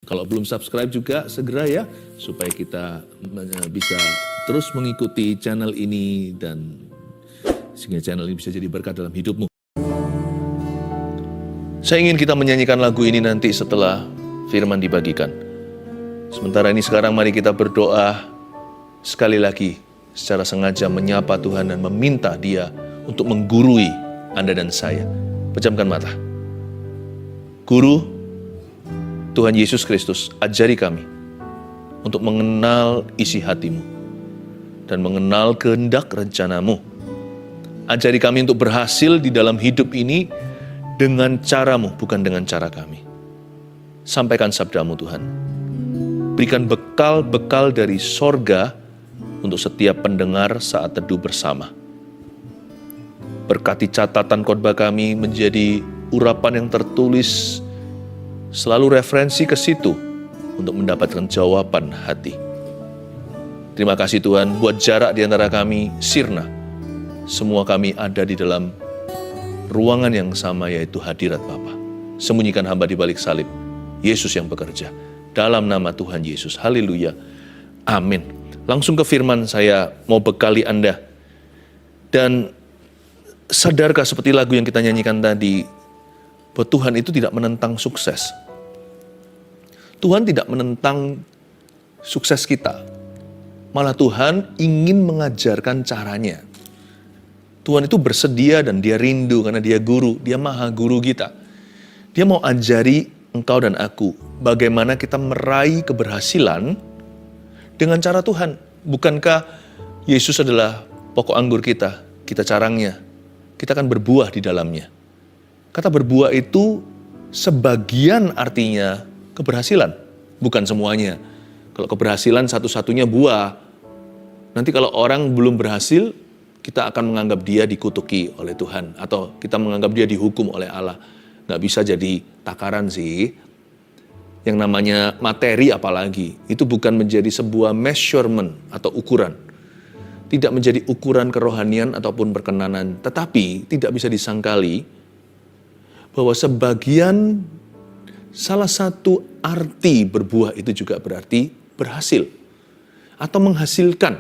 Kalau belum subscribe juga segera ya, supaya kita bisa terus mengikuti channel ini dan sehingga channel ini bisa jadi berkat dalam hidupmu. Saya ingin kita menyanyikan lagu ini nanti setelah firman dibagikan. Sementara ini sekarang mari kita berdoa sekali lagi secara sengaja menyapa Tuhan dan meminta Dia untuk menggurui Anda dan saya. Pejamkan mata. Guru, Tuhan Yesus Kristus, ajari kami untuk mengenal isi hati-Mu dan mengenal kehendak rencana-Mu. Ajari kami untuk berhasil di dalam hidup ini dengan cara-Mu, bukan dengan cara kami. Sampaikan sabda-Mu Tuhan. Berikan bekal-bekal dari sorga untuk setiap pendengar saat teduh bersama. Berkati catatan khotbah kami menjadi urapan yang tertulis, selalu referensi ke situ untuk mendapatkan jawaban hati. Terima kasih Tuhan, buat jarak di antara kami sirna. Semua kami ada di dalam ruangan yang sama, yaitu hadirat Bapa. Sembunyikan hamba di balik salib. Yesus yang bekerja. Dalam nama Tuhan Yesus. Haleluya. Amin. Langsung ke firman, saya mau bekali Anda. Dan sadarkah seperti lagu yang kita nyanyikan tadi, bahwa Tuhan itu tidak menentang sukses. Tuhan tidak menentang sukses kita. Malah Tuhan ingin mengajarkan caranya. Tuhan itu bersedia dan Dia rindu karena Dia guru, Dia maha guru kita. Dia mau ajari engkau dan aku bagaimana kita meraih keberhasilan dengan cara Tuhan. Bukankah Yesus adalah pokok anggur kita carangnya, kita akan berbuah di dalamnya. Kata berbuah itu sebagian artinya keberhasilan, bukan semuanya. Kalau keberhasilan satu-satunya buah, nanti kalau orang belum berhasil, kita akan menganggap dia dikutuki oleh Tuhan, atau kita menganggap dia dihukum oleh Allah. Nggak bisa jadi takaran sih. Yang namanya materi apalagi, itu bukan menjadi sebuah measurement atau ukuran. Tidak menjadi ukuran kerohanian ataupun perkenanan, tetapi tidak bisa disangkali bahwa salah satu arti berbuah itu juga berarti berhasil atau menghasilkan.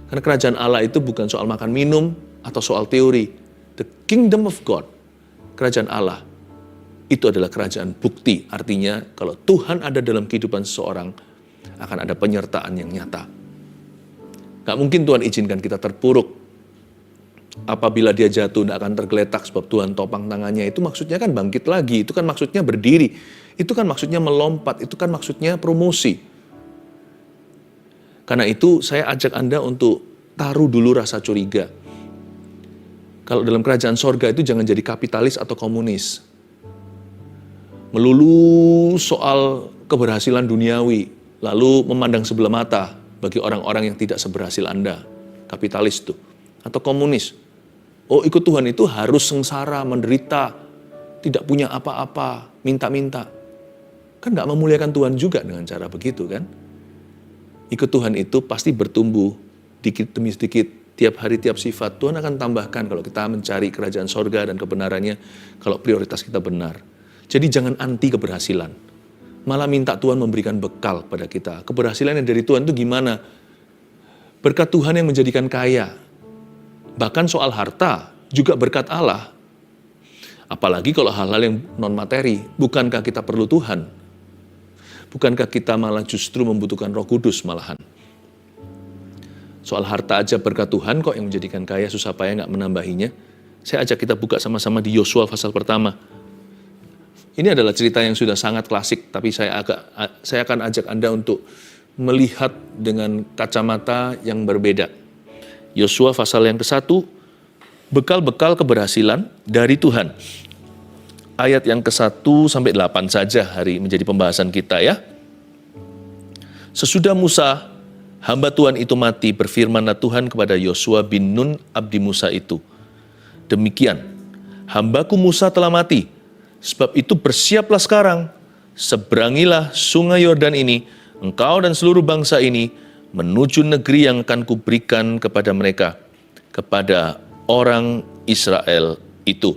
Karena kerajaan Allah itu bukan soal makan minum atau soal teori. The kingdom of God, kerajaan Allah, itu adalah kerajaan bukti. Artinya kalau Tuhan ada dalam kehidupan seseorang, akan ada penyertaan yang nyata. Gak mungkin Tuhan izinkan kita terpuruk. Apabila dia jatuh, tidak akan tergeletak sebab Tuhan topang tangannya. Itu maksudnya kan bangkit lagi, itu kan maksudnya berdiri, itu kan maksudnya melompat, itu kan maksudnya promosi. Karena itu saya ajak Anda untuk taruh dulu rasa curiga. Kalau dalam kerajaan sorga itu jangan jadi kapitalis atau komunis. Melulu soal keberhasilan duniawi, lalu memandang sebelah mata bagi orang-orang yang tidak seberhasil Anda. Kapitalis itu. Atau komunis. Oh, ikut Tuhan itu harus sengsara, menderita, tidak punya apa-apa, minta-minta. Kan gak memuliakan Tuhan juga dengan cara begitu kan? Ikut Tuhan itu pasti bertumbuh dikit demi sedikit, tiap hari, tiap sifat. Tuhan akan tambahkan kalau kita mencari kerajaan sorga dan kebenarannya, kalau prioritas kita benar. Jadi jangan anti keberhasilan. Malah minta Tuhan memberikan bekal pada kita. Keberhasilan yang dari Tuhan itu gimana? Berkat Tuhan yang menjadikan kaya. Bahkan soal harta juga berkat Allah. Apalagi kalau hal-hal yang non-materi. Bukankah kita perlu Tuhan? Bukankah kita malah justru membutuhkan Roh Kudus malahan? Soal harta aja berkat Tuhan kok yang menjadikan kaya, susah payah nggak menambahinya. Saya ajak kita buka sama-sama di Yosua pasal pertama. Ini adalah cerita yang sudah sangat klasik, tapi saya akan ajak Anda untuk melihat dengan kacamata yang berbeda. Yosua pasal yang ke-1, bekal-bekal keberhasilan dari Tuhan. Ayat yang ke-1 sampai 8 saja hari menjadi pembahasan kita ya. Sesudah Musa, hamba Tuhan itu mati, berfirmanlah Tuhan kepada Yosua bin Nun abdi Musa itu. Demikian, hambaku Musa telah mati, sebab itu bersiaplah sekarang, seberangilah sungai Yordan ini, engkau dan seluruh bangsa ini, menuju negeri yang akan kuberikan kepada mereka, kepada orang Israel itu.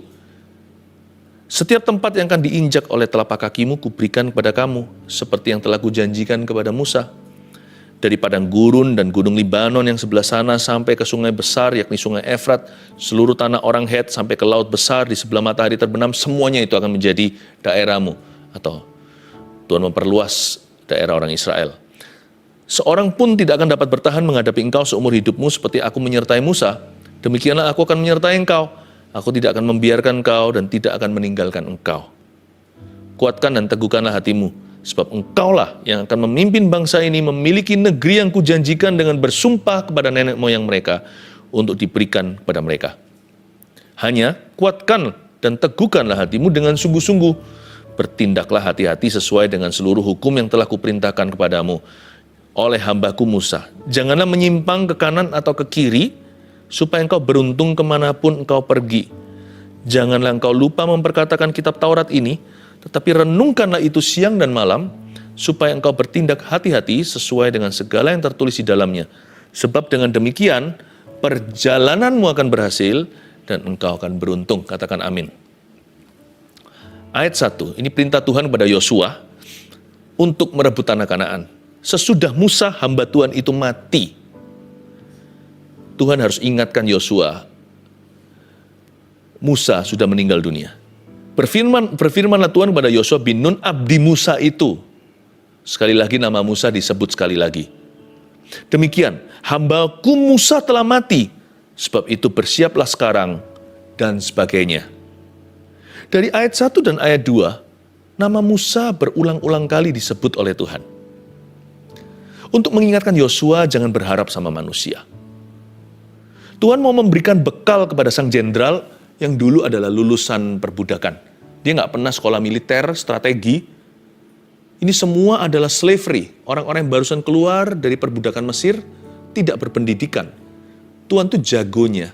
Setiap tempat yang akan diinjak oleh telapak kakimu kuberikan kepada kamu, seperti yang telah kujanjikan kepada Musa. Dari padang gurun dan gunung Libanon yang sebelah sana sampai ke sungai besar, yakni sungai Efrat, seluruh tanah orang Het sampai ke laut besar di sebelah matahari terbenam, semuanya itu akan menjadi daerahmu. Atau Tuhan memperluas daerah orang Israel. Seorang pun tidak akan dapat bertahan menghadapi engkau seumur hidupmu seperti aku menyertai Musa. Demikianlah aku akan menyertai engkau. Aku tidak akan membiarkan engkau dan tidak akan meninggalkan engkau. Kuatkan dan teguhkanlah hatimu, sebab engkaulah yang akan memimpin bangsa ini memiliki negeri yang kujanjikan dengan bersumpah kepada nenek moyang mereka untuk diberikan kepada mereka. Hanya kuatkan dan teguhkanlah hatimu dengan sungguh-sungguh. Bertindaklah hati-hati sesuai dengan seluruh hukum yang telah kuperintahkan kepadamu oleh hambaku Musa. Janganlah menyimpang ke kanan atau ke kiri, supaya engkau beruntung kemanapun engkau pergi. Janganlah engkau lupa memperkatakan kitab Taurat ini, tetapi renungkanlah itu siang dan malam, supaya engkau bertindak hati-hati sesuai dengan segala yang tertulis di dalamnya. Sebab dengan demikian, perjalananmu akan berhasil, dan engkau akan beruntung. Katakan amin. Ayat 1, ini perintah Tuhan kepada Yosua untuk merebut tanah Kanaan. Sesudah Musa, hamba Tuhan itu mati, Tuhan harus ingatkan Yosua, Musa sudah meninggal dunia. Berfirmanlah Tuhan kepada Yosua bin Nun, abdi Musa itu. Sekali lagi nama Musa disebut sekali lagi. Demikian, hambaku Musa telah mati, sebab itu bersiaplah sekarang, dan sebagainya. Dari ayat 1 dan ayat 2, nama Musa berulang-ulang kali disebut oleh Tuhan. Untuk mengingatkan Yosua jangan berharap sama manusia. Tuhan mau memberikan bekal kepada sang jenderal yang dulu adalah lulusan perbudakan. Dia nggak pernah sekolah militer, strategi. Ini semua adalah slavery. Orang-orang yang barusan keluar dari perbudakan Mesir tidak berpendidikan. Tuhan tuh jagonya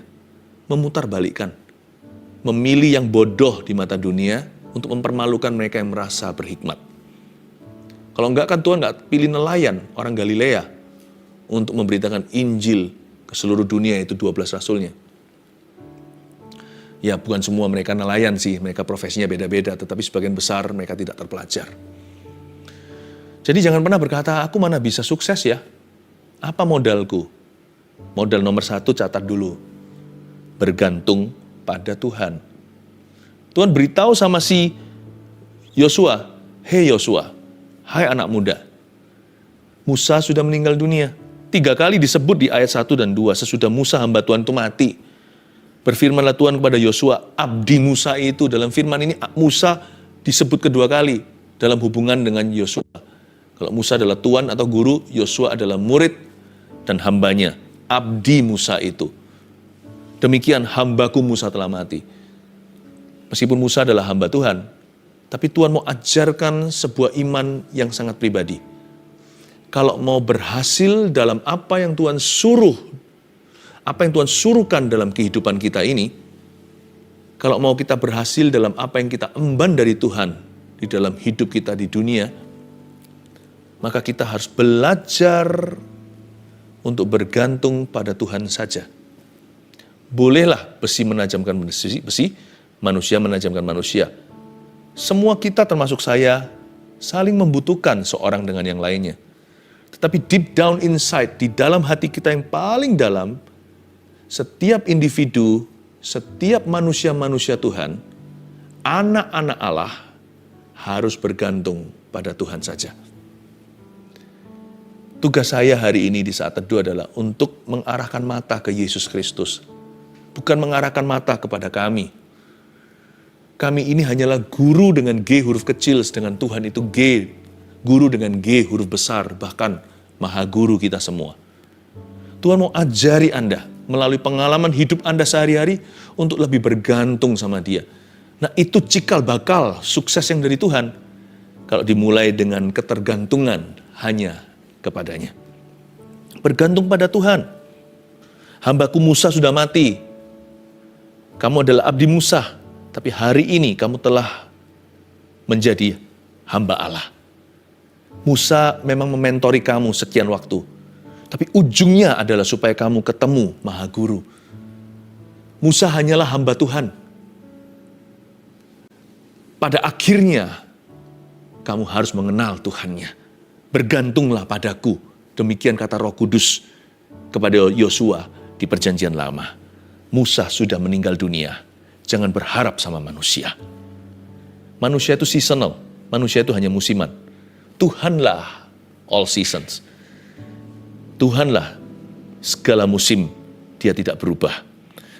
memutarbalikkan. Memilih yang bodoh di mata dunia untuk mempermalukan mereka yang merasa berhikmat. Kalau enggak kan Tuhan enggak pilih nelayan, orang Galilea, untuk memberitakan Injil ke seluruh dunia, itu 12 rasulnya. Ya bukan semua mereka nelayan sih, mereka profesinya beda-beda, tetapi sebagian besar mereka tidak terpelajar. Jadi jangan pernah berkata, aku mana bisa sukses ya? Apa modalku? Modal nomor 1 catat dulu, bergantung pada Tuhan. Tuhan beritahu sama si Yosua, hei Yosua, hai anak muda, Musa sudah meninggal dunia. 3 kali disebut di ayat 1 dan 2, sesudah Musa hamba Tuhan itu mati. Berfirmanlah Tuhan kepada Yosua, abdi Musa itu. Dalam firman ini Musa disebut kedua kali dalam hubungan dengan Yosua. Kalau Musa adalah Tuan atau guru, Yosua adalah murid dan hambanya, abdi Musa itu. Demikian hambaku Musa telah mati. Meskipun Musa adalah hamba Tuhan, tapi Tuhan mau ajarkan sebuah iman yang sangat pribadi. Kalau mau berhasil dalam apa yang Tuhan suruh, apa yang Tuhan suruhkan dalam kehidupan kita ini, kalau mau kita berhasil dalam apa yang kita emban dari Tuhan di dalam hidup kita di dunia, maka kita harus belajar untuk bergantung pada Tuhan saja. Bolehlah besi menajamkan besi, manusia menajamkan manusia. Semua kita termasuk saya saling membutuhkan seorang dengan yang lainnya. Tetapi deep down inside, di dalam hati kita yang paling dalam, setiap individu, setiap manusia-manusia Tuhan, anak-anak Allah harus bergantung pada Tuhan saja. Tugas saya hari ini di saat teduh adalah untuk mengarahkan mata ke Yesus Kristus. Bukan mengarahkan mata kepada kami. Kami ini hanyalah guru dengan G huruf kecil, sedangkan Tuhan itu G, guru dengan G huruf besar, bahkan Maha Guru kita semua. Tuhan mau ajari Anda melalui pengalaman hidup Anda sehari-hari untuk lebih bergantung sama Dia. Nah itu cikal bakal sukses yang dari Tuhan, kalau dimulai dengan ketergantungan hanya kepadanya. Bergantung pada Tuhan. Hambaku Musa sudah mati. Kamu adalah abdi Musa, tapi hari ini kamu telah menjadi hamba Allah. Musa memang mementori kamu sekian waktu, tapi ujungnya adalah supaya kamu ketemu Maha Guru. Musa hanyalah hamba Tuhan. pada akhirnya kamu harus mengenal Tuhannya. Bergantunglah padaku. Demikian kata Roh Kudus kepada Yosua di Perjanjian Lama. Musa sudah meninggal dunia. Jangan berharap sama manusia. Manusia itu seasonal. Manusia itu hanya musiman. Tuhanlah all seasons. Tuhanlah segala musim. Dia tidak berubah.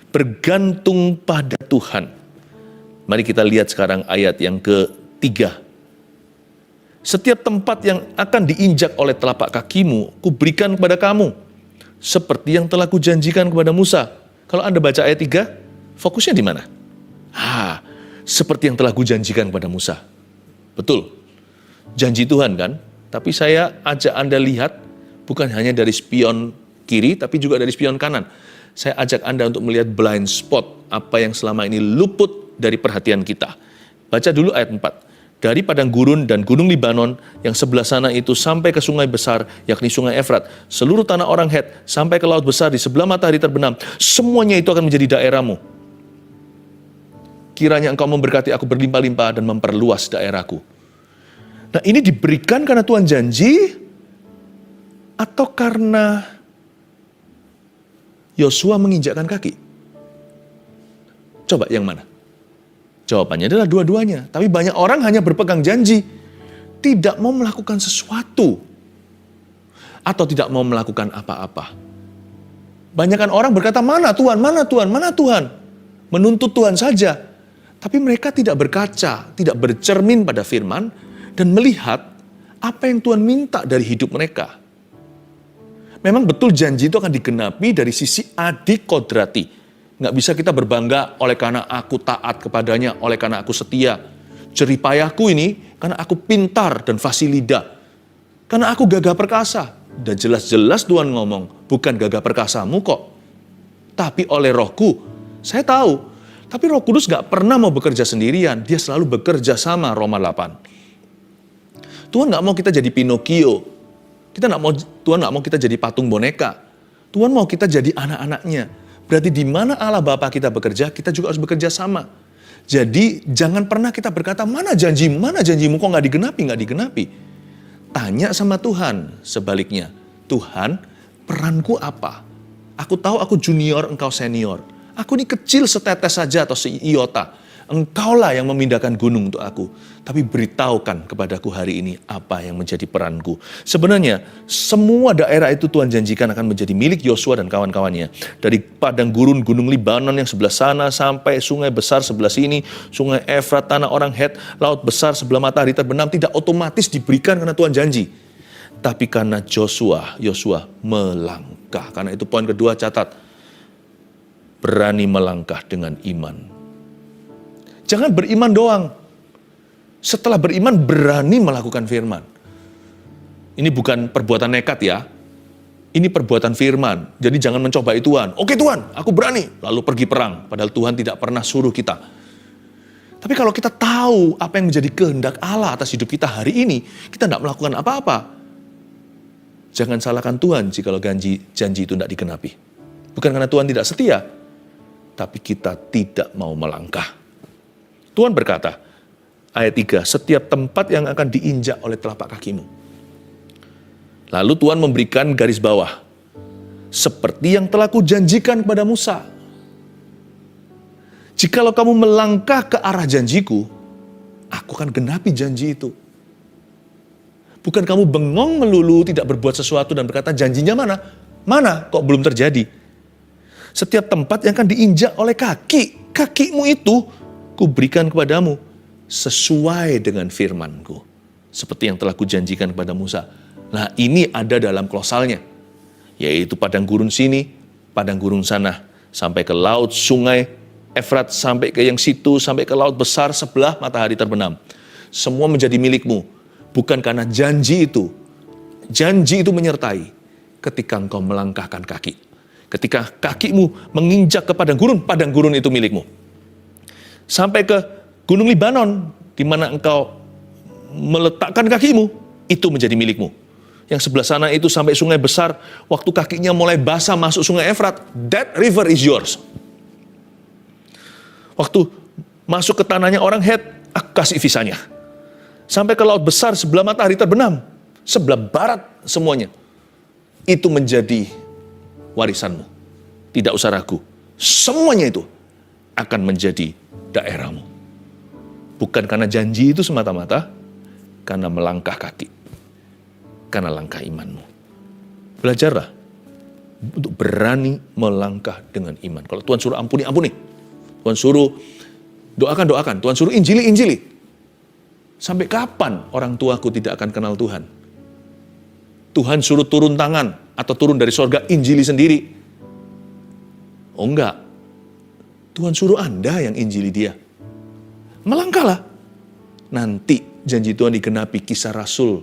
Bergantung pada Tuhan. Mari kita lihat sekarang ayat yang ketiga. Setiap tempat yang akan diinjak oleh telapak kakimu, kuberikan kepada kamu. Seperti yang telah kujanjikan kepada Musa. Kalau Anda baca ayat 3, fokusnya di mana? Seperti yang telah kujanjikan kepada Musa. Betul. Janji Tuhan kan? Tapi saya ajak Anda lihat, bukan hanya dari spion kiri, tapi juga dari spion kanan. Saya ajak Anda untuk melihat blind spot, apa yang selama ini luput dari perhatian kita. Baca dulu ayat 4. Dari padang gurun dan gunung Libanon yang sebelah sana itu sampai ke sungai besar, yakni sungai Efrat, seluruh tanah orang Het, sampai ke laut besar di sebelah matahari terbenam, semuanya itu akan menjadi daerahmu. Kiranya engkau memberkati aku berlimpah-limpah dan memperluas daerahku. Nah, ini diberikan karena Tuhan janji, atau karena Yosua menginjakkan kaki? Coba yang mana? Jawabannya adalah dua-duanya. Tapi banyak orang hanya berpegang janji, tidak mau melakukan sesuatu, atau tidak mau melakukan apa-apa. Banyakan orang berkata, mana Tuhan, mana Tuhan, mana Tuhan. Menuntut Tuhan saja. Tapi mereka tidak berkaca, tidak bercermin pada firman, dan melihat apa yang Tuhan minta dari hidup mereka. Memang betul janji itu akan digenapi dari sisi adikodrati. Nggak bisa kita berbangga oleh karena aku taat kepadanya, oleh karena aku setia. Jeripayahku ini karena aku pintar dan fasih lidah. Karena aku gagah perkasa. Dan jelas-jelas Tuhan ngomong, bukan gagah perkasamu kok. Tapi oleh Rohku. Saya tahu. Tapi Roh Kudus nggak pernah mau bekerja sendirian. Dia selalu bekerja sama, Roma 8. Tuhan nggak mau kita jadi Pinocchio. Tuhan nggak mau kita jadi patung boneka. Tuhan mau kita jadi anak-anaknya. Berarti di mana Allah Bapa kita bekerja, kita juga harus bekerja sama. Jadi jangan pernah kita berkata, mana janjimu kok nggak digenapi. Tanya sama Tuhan sebaliknya. Tuhan, peranku apa? Aku tahu aku junior, engkau senior. Aku ini kecil setetes saja atau seiota. Engkaulah yang memindahkan gunung untuk aku. Tapi beritahukan kepadaku hari ini apa yang menjadi peranku. Sebenarnya semua daerah itu Tuhan janjikan akan menjadi milik Yosua dan kawan-kawannya. Dari padang gurun gunung Libanon yang sebelah sana sampai sungai besar sebelah sini. Sungai Efrat, tanah orang Het, laut besar sebelah matahari terbenam. Tidak otomatis diberikan karena Tuhan janji. Tapi karena Yosua melangkah. Karena itu poin kedua, catat. Berani melangkah dengan iman. Jangan beriman doang. Setelah beriman, berani melakukan firman. Ini bukan perbuatan nekat ya. Ini perbuatan firman. Jadi jangan mencobai Tuhan. Oke Tuhan, aku berani. Lalu pergi perang. Padahal Tuhan tidak pernah suruh kita. Tapi kalau kita tahu apa yang menjadi kehendak Allah atas hidup kita hari ini, kita tidak melakukan apa-apa. Jangan salahkan Tuhan jika janji itu tidak digenapi. Bukan karena Tuhan tidak setia, tapi kita tidak mau melangkah. Tuhan berkata, ayat 3, setiap tempat yang akan diinjak oleh telapak kakimu. Lalu Tuhan memberikan garis bawah. Seperti yang telah kujanjikan kepada Musa. Jikalau kamu melangkah ke arah janjiku, aku akan genapi janji itu. Bukan kamu bengong melulu, tidak berbuat sesuatu dan berkata janjinya mana? Mana kok belum terjadi? Setiap tempat yang akan diinjak oleh kakimu itu, kuberikan kepadamu sesuai dengan firman-Ku. Seperti yang telah kujanjikan kepada Musa. Nah ini ada dalam klausalnya. Yaitu padang gurun sini, padang gurun sana. Sampai ke laut, sungai, Efrat, sampai ke yang situ, sampai ke laut besar sebelah matahari terbenam. Semua menjadi milikmu. Bukan karena janji itu. Janji itu menyertai ketika engkau melangkahkan kaki. Ketika kakimu menginjak ke padang gurun itu milikmu. Sampai ke gunung Libanon, di mana engkau meletakkan kakimu, itu menjadi milikmu. Yang sebelah sana itu sampai sungai besar, waktu kakinya mulai basah masuk sungai Efrat, that river is yours. Waktu masuk ke tanahnya orang Het, aku kasih visanya. Sampai ke laut besar sebelah matahari terbenam, sebelah barat semuanya. Itu menjadi warisanmu. Tidak usah ragu. Semuanya itu akan menjadi daerahmu. Bukan karena janji itu semata-mata, karena melangkah kaki. Karena langkah imanmu. Belajarlah untuk berani melangkah dengan iman. Kalau Tuhan suruh ampuni, ampuni. Tuhan suruh doakan, doakan. Tuhan suruh injili, injili. Sampai kapan orang tuaku tidak akan kenal Tuhan? Tuhan suruh turun tangan atau turun dari sorga, injili sendiri. Oh enggak. Tuhan suruh Anda yang injili dia. Melangkahlah. Nanti janji Tuhan digenapi. Kisah Rasul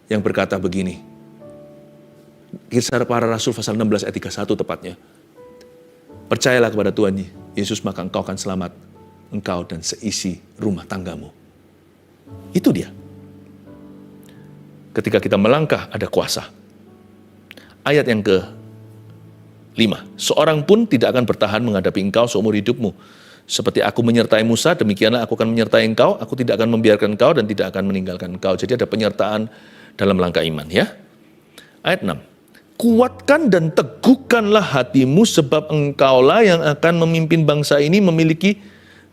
yang berkata begini. Kisah para Rasul pasal 16 ayat 31 tepatnya. Percayalah kepada Tuhan Yesus, maka engkau akan selamat. Engkau dan seisi rumah tanggamu. Itu dia. Ketika kita melangkah, ada kuasa. Ayat yang ke-5. Seorang pun tidak akan bertahan menghadapi engkau seumur hidupmu. Seperti aku menyertai Musa, demikianlah aku akan menyertai engkau. Aku tidak akan membiarkan engkau dan tidak akan meninggalkan engkau. Jadi ada penyertaan dalam langkah iman, ya. Ayat 6. Kuatkan dan teguhkanlah hatimu, sebab engkaulah yang akan memimpin bangsa ini memiliki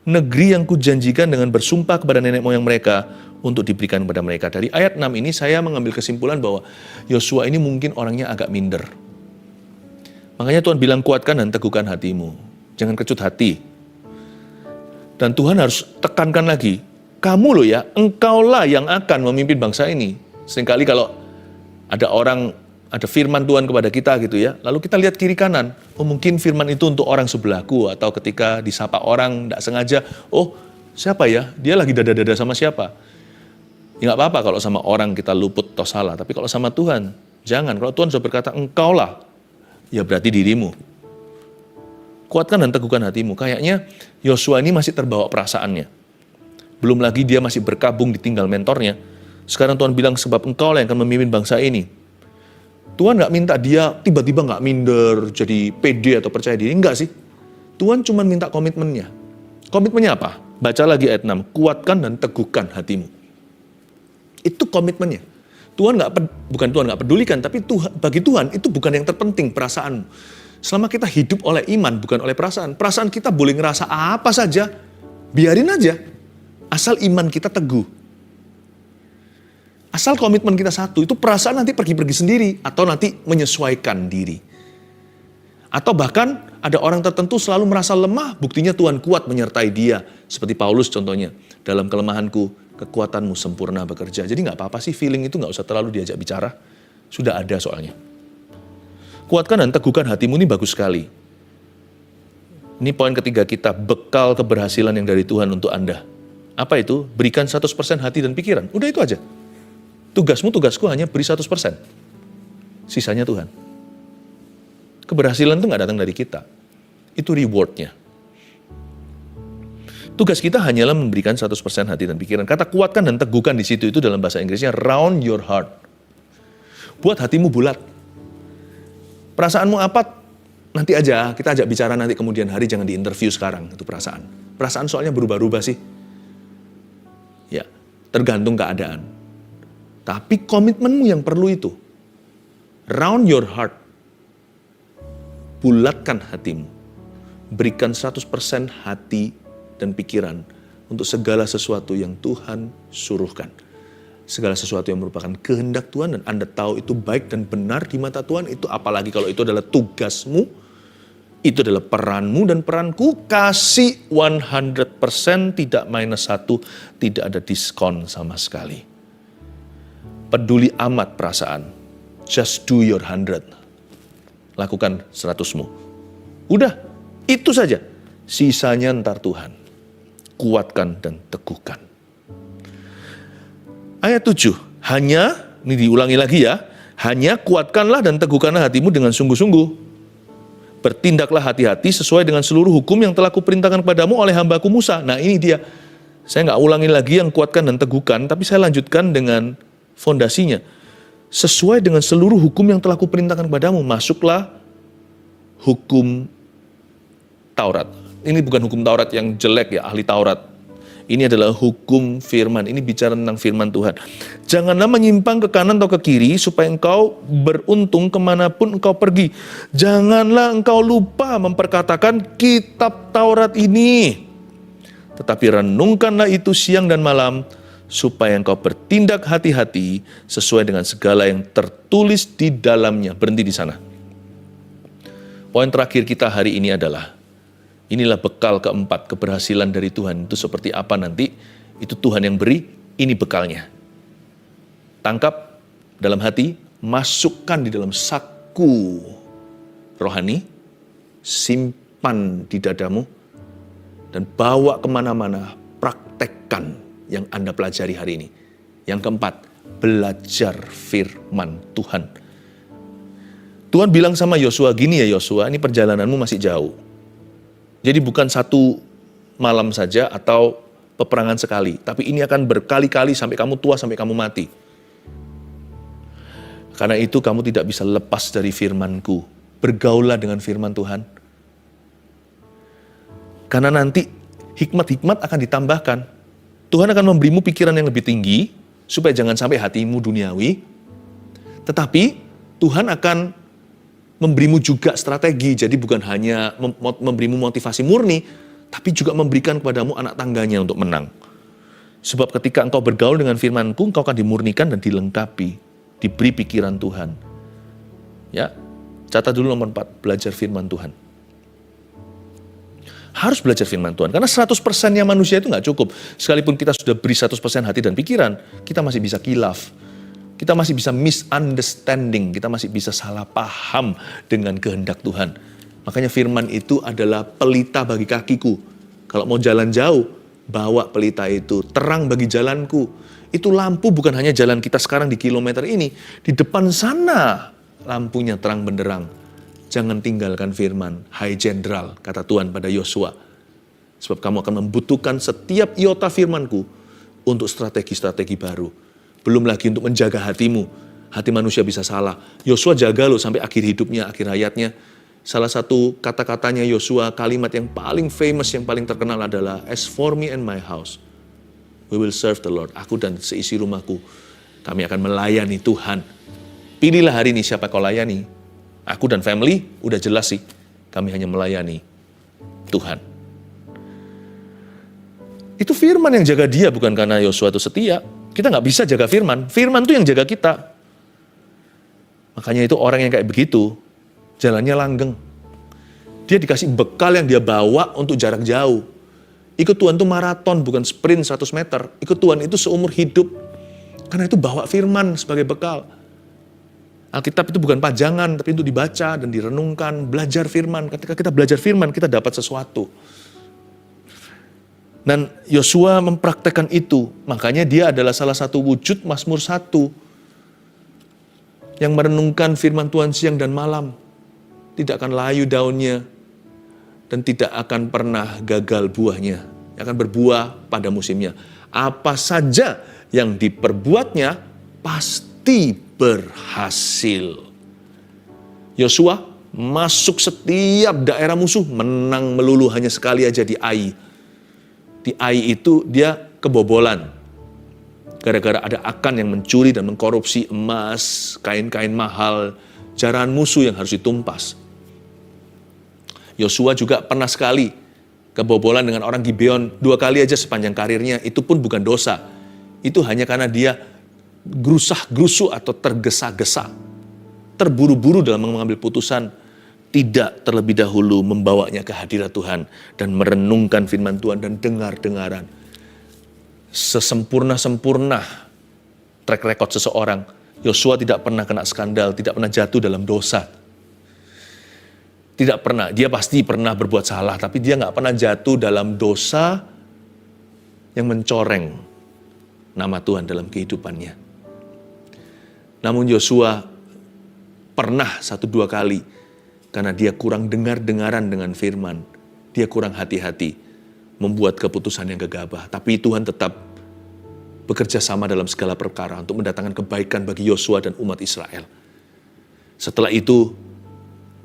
negeri yang kujanjikan dengan bersumpah kepada nenek moyang mereka untuk diberikan kepada mereka. Dari ayat 6 ini saya mengambil kesimpulan bahwa Yosua ini mungkin orangnya agak minder. Makanya Tuhan bilang kuatkan dan teguhkan hatimu. Jangan kecut hati. Dan Tuhan harus tekankan lagi, kamu loh ya, engkaulah yang akan memimpin bangsa ini. Seringkali kalau ada firman Tuhan kepada kita gitu ya, lalu kita lihat kiri kanan, oh mungkin firman itu untuk orang sebelahku, atau ketika disapa orang tidak sengaja, oh siapa ya, dia lagi dada-dada sama siapa. Ya nggak apa-apa kalau sama orang kita luput atau salah, tapi kalau sama Tuhan, jangan. Kalau Tuhan sudah berkata engkaulah, ya berarti dirimu. Kuatkan dan teguhkan hatimu. Kayaknya Yosua ini masih terbawa perasaannya. Belum lagi dia masih berkabung ditinggal mentornya. Sekarang Tuhan bilang sebab engkaulah yang akan memimpin bangsa ini. Tuhan nggak minta dia tiba-tiba nggak minder, jadi pede atau percaya diri. Enggak sih. Tuhan cuma minta komitmennya. Komitmennya apa? Baca lagi ayat 6. Kuatkan dan teguhkan hatimu. Itu komitmennya. Bukan Tuhan nggak pedulikan, tapi bagi Tuhan itu bukan yang terpenting perasaanmu. Selama kita hidup oleh iman, bukan oleh perasaan. Perasaan kita boleh ngerasa apa saja, biarin aja. Asal iman kita teguh. Asal komitmen kita satu, itu perasaan nanti pergi-pergi sendiri. Atau nanti menyesuaikan diri. Atau bahkan ada orang tertentu selalu merasa lemah, buktinya Tuhan kuat menyertai dia. Seperti Paulus contohnya, dalam kelemahanku, kekuatanmu sempurna bekerja. Jadi gak apa-apa sih, feeling itu gak usah terlalu diajak bicara. Sudah ada soalnya. Kuatkan dan teguhkan hatimu ini bagus sekali. Ini poin ketiga kita, bekal keberhasilan yang dari Tuhan untuk Anda. Apa itu? Berikan 100% hati dan pikiran. Udah itu aja. Tugasku hanya beri 100%. Sisanya Tuhan. Keberhasilan itu gak datang dari kita. Itu rewardnya. Tugas kita hanyalah memberikan 100% hati dan pikiran. Kata kuatkan dan teguhkan di situ itu dalam bahasa Inggrisnya round your heart. Buat hatimu bulat. Perasaanmu apa? Nanti aja, kita ajak bicara nanti kemudian hari, jangan diinterview sekarang, itu perasaan. Perasaan soalnya berubah-ubah sih. Ya, tergantung keadaan. Tapi komitmenmu yang perlu itu. Round your heart. Bulatkan hatimu. Berikan 100% hati dan pikiran untuk segala sesuatu yang Tuhan suruhkan. Segala sesuatu yang merupakan kehendak Tuhan dan Anda tahu itu baik dan benar di mata Tuhan, itu apalagi kalau itu adalah tugasmu, itu adalah peranmu dan peranku, kasih 100%, tidak minus 1, tidak ada diskon sama sekali. Peduli amat perasaan, just do your 100. Lakukan 100-mu. Udah, itu saja. Sisanya ntar Tuhan. Kuatkan dan teguhkan. Ayat 7, ini diulangi lagi ya, hanya kuatkanlah dan teguhkanlah hatimu dengan sungguh-sungguh. Bertindaklah hati-hati sesuai dengan seluruh hukum yang telah kuperintahkan kepadamu oleh hambaku Musa. Nah ini dia, saya nggak ulangi lagi yang kuatkan dan teguhkan, tapi saya lanjutkan dengan fondasinya. Sesuai dengan seluruh hukum yang telah kuperintahkan kepadamu, masuklah hukum Taurat. Ini bukan hukum Taurat yang jelek ya, ahli Taurat. Ini adalah hukum firman. Ini bicara tentang firman Tuhan. Janganlah menyimpang ke kanan atau ke kiri supaya engkau beruntung kemanapun engkau pergi. Janganlah engkau lupa memperkatakan kitab Taurat ini. Tetapi renungkanlah itu siang dan malam supaya engkau bertindak hati-hati sesuai dengan segala yang tertulis di dalamnya. Berhenti di sana. Poin terakhir kita hari ini adalah inilah bekal keempat, keberhasilan dari Tuhan. Itu seperti apa nanti? Itu Tuhan yang beri, ini bekalnya. Tangkap dalam hati, masukkan di dalam saku rohani, simpan di dadamu, dan bawa kemana-mana, praktekkan yang Anda pelajari hari ini. Yang keempat, belajar firman Tuhan. Tuhan bilang sama Yosua, gini ya Yosua, ini perjalananmu masih jauh. Jadi bukan satu malam saja atau peperangan sekali. Tapi ini akan berkali-kali sampai kamu tua, sampai kamu mati. Karena itu kamu tidak bisa lepas dari firman-Ku. Bergaulah dengan firman Tuhan. Karena nanti hikmat-hikmat akan ditambahkan. Tuhan akan memberimu pikiran yang lebih tinggi, supaya jangan sampai hatimu duniawi. Tetapi Tuhan akan memberimu juga strategi, jadi bukan hanya memberimu motivasi murni, tapi juga memberikan kepadamu anak tangganya untuk menang. Sebab ketika engkau bergaul dengan firman-Ku, engkau akan dimurnikan dan dilengkapi, diberi pikiran Tuhan. Ya, catat dulu nomor 4, belajar firman Tuhan. Harus belajar firman Tuhan, karena 100%-nya manusia itu nggak cukup. Sekalipun kita sudah beri 100% hati dan pikiran, kita masih bisa kilaf. Kita masih bisa misunderstanding, kita masih bisa salah paham dengan kehendak Tuhan. Makanya firman itu adalah pelita bagi kakiku. Kalau mau jalan jauh, bawa pelita itu. Terang bagi jalanku. Itu lampu bukan hanya jalan kita sekarang di kilometer ini. Di depan sana lampunya terang benderang. Jangan tinggalkan firman, hai jenderal, kata Tuhan pada Yosua. Sebab kamu akan membutuhkan setiap iota firman-Ku untuk strategi-strategi baru. Belum lagi untuk menjaga hatimu. Hati manusia bisa salah. Yosua jaga loh sampai akhir hidupnya, akhir hayatnya. Salah satu kata-katanya Yosua, kalimat yang paling famous, yang paling terkenal adalah, as for me and my house, we will serve the Lord. Aku dan seisi rumahku, kami akan melayani Tuhan. Pilihlah hari ini siapa kau layani. Aku dan family, udah jelas sih. Kami hanya melayani Tuhan. Itu firman yang jaga dia, bukan karena Yosua itu setia. Kita nggak bisa jaga firman. Firman itu yang jaga kita. Makanya itu orang yang kayak begitu, jalannya langgeng. Dia dikasih bekal yang dia bawa untuk jarak jauh. Ikut Tuhan itu maraton, bukan sprint 100 meter. Ikut Tuhan itu seumur hidup. Karena itu bawa firman sebagai bekal. Alkitab itu bukan pajangan, tapi itu dibaca dan direnungkan. Belajar firman. Ketika kita belajar firman, kita dapat sesuatu. Dan Yosua mempraktekkan itu. Makanya dia adalah salah satu wujud Mazmur 1 yang merenungkan firman Tuhan siang dan malam. Tidak akan layu daunnya dan tidak akan pernah gagal buahnya. Akan berbuah pada musimnya. Apa saja yang diperbuatnya pasti berhasil. Yosua masuk setiap daerah musuh, menang melulu, hanya sekali aja di Ai. Di Ai itu dia kebobolan. Gara-gara ada Akan yang mencuri dan mengkorupsi emas, kain-kain mahal, jarahan musuh yang harus ditumpas. Yosua juga pernah sekali kebobolan dengan orang Gibeon, 2 kali aja sepanjang karirnya, itu pun bukan dosa. Itu hanya karena dia gerusah-gerusu atau tergesa-gesa. Terburu-buru dalam mengambil putusan, tidak terlebih dahulu membawanya ke hadirat Tuhan dan merenungkan firman Tuhan dan dengar-dengaran. Sesempurna-sempurna track record seseorang, Yosua tidak pernah kena skandal, tidak pernah jatuh dalam dosa. Tidak pernah, dia pasti pernah berbuat salah, tapi dia nggak pernah jatuh dalam dosa yang mencoreng nama Tuhan dalam kehidupannya. Namun Yosua pernah 1-2 kali, karena dia kurang dengar-dengaran dengan firman, dia kurang hati-hati, membuat keputusan yang gegabah. Tapi Tuhan tetap bekerja sama dalam segala perkara untuk mendatangkan kebaikan bagi Yosua dan umat Israel. Setelah itu,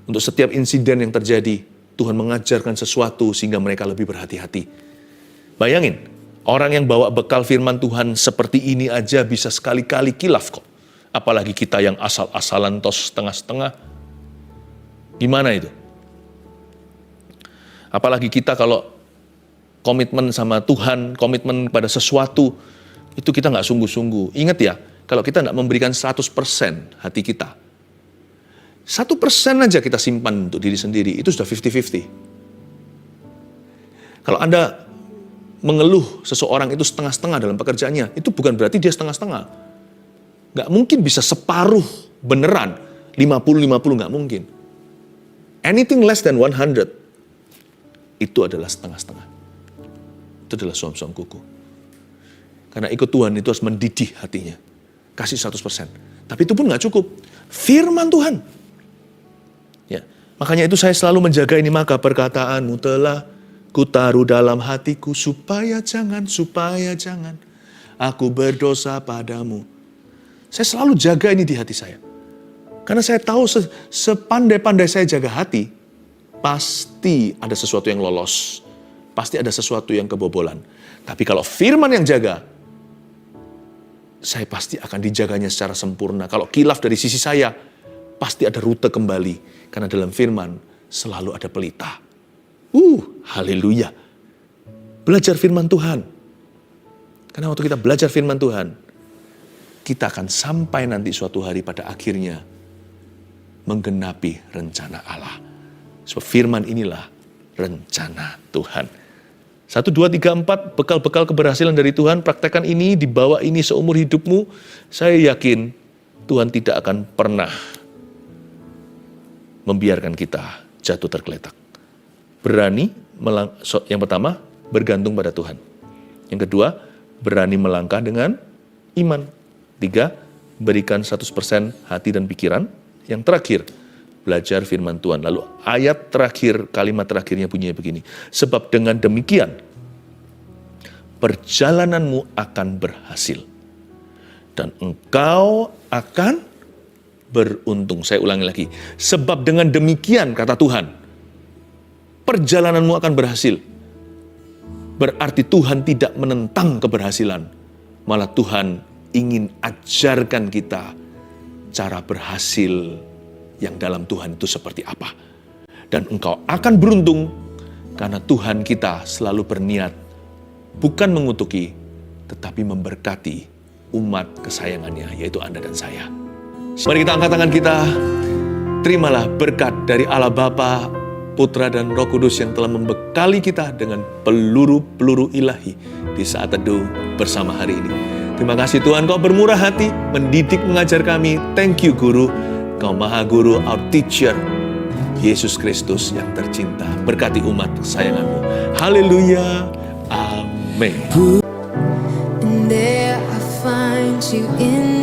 untuk setiap insiden yang terjadi, Tuhan mengajarkan sesuatu sehingga mereka lebih berhati-hati. Bayangin, Orang yang bawa bekal firman Tuhan seperti ini aja bisa sekali-kali kilaf kok. Apalagi kita yang asal-asalan tos setengah-setengah. Gimana itu? Apalagi kita kalau komitmen sama Tuhan, komitmen pada sesuatu, itu kita nggak sungguh-sungguh. Ingat ya, kalau kita nggak memberikan 100% hati kita, 1% aja kita simpan untuk diri sendiri, itu sudah 50-50. Kalau Anda mengeluh seseorang itu setengah-setengah dalam pekerjaannya, itu bukan berarti dia setengah-setengah. Nggak mungkin bisa separuh beneran, 50-50 nggak mungkin. Anything less than 100, itu adalah setengah-setengah. Itu adalah suam-suam kuku. Karena ikut Tuhan itu harus mendidih hatinya. Kasih 100%. Tapi itu pun nggak cukup. Firman Tuhan. Ya, makanya itu saya selalu menjaga ini, maka perkataanmu telah kutaruh dalam hatiku supaya jangan aku berdosa padamu. Saya selalu jaga ini di hati saya. Karena saya tahu sepandai-pandai saya jaga hati, pasti ada sesuatu yang lolos. Pasti ada sesuatu yang kebobolan. Tapi kalau firman yang jaga, saya pasti akan dijaganya secara sempurna. Kalau kilaf dari sisi saya, pasti ada rute kembali. Karena dalam firman selalu ada pelita. Haleluya. Belajar firman Tuhan. Karena waktu kita belajar firman Tuhan, kita akan sampai nanti suatu hari pada akhirnya menggenapi rencana Allah. Sebab firman inilah rencana Tuhan. 1, 2, 3, 4, bekal-bekal keberhasilan dari Tuhan, praktekkan ini, dibawa ini seumur hidupmu. Saya yakin Tuhan tidak akan pernah membiarkan kita jatuh tergeletak. Berani, yang pertama, bergantung pada Tuhan. Yang kedua, berani melangkah dengan iman. 3, berikan 100% hati dan pikiran. Yang terakhir, belajar firman Tuhan. Lalu ayat terakhir, kalimat terakhirnya bunyinya begini. Sebab dengan demikian, perjalananmu akan berhasil. Dan engkau akan beruntung. Saya ulangi lagi. Sebab dengan demikian, kata Tuhan, perjalananmu akan berhasil. Berarti Tuhan tidak menentang keberhasilan. Malah Tuhan ingin ajarkan kita cara berhasil yang dalam Tuhan itu seperti apa. Dan engkau akan beruntung karena Tuhan kita selalu berniat bukan mengutuki, tetapi memberkati umat kesayangannya, yaitu Anda dan saya. Mari kita angkat tangan kita, terimalah berkat dari Allah Bapa, Putra dan Roh Kudus yang telah membekali kita dengan peluru-peluru ilahi di saat teduh bersama hari ini. Terima kasih Tuhan, Kau bermurah hati, mendidik, mengajar kami. Thank you Guru, Kau Maha Guru, our teacher, Yesus Kristus yang tercinta. Berkati umat kesayangan-Mu. Haleluya. Amin. And there I find you in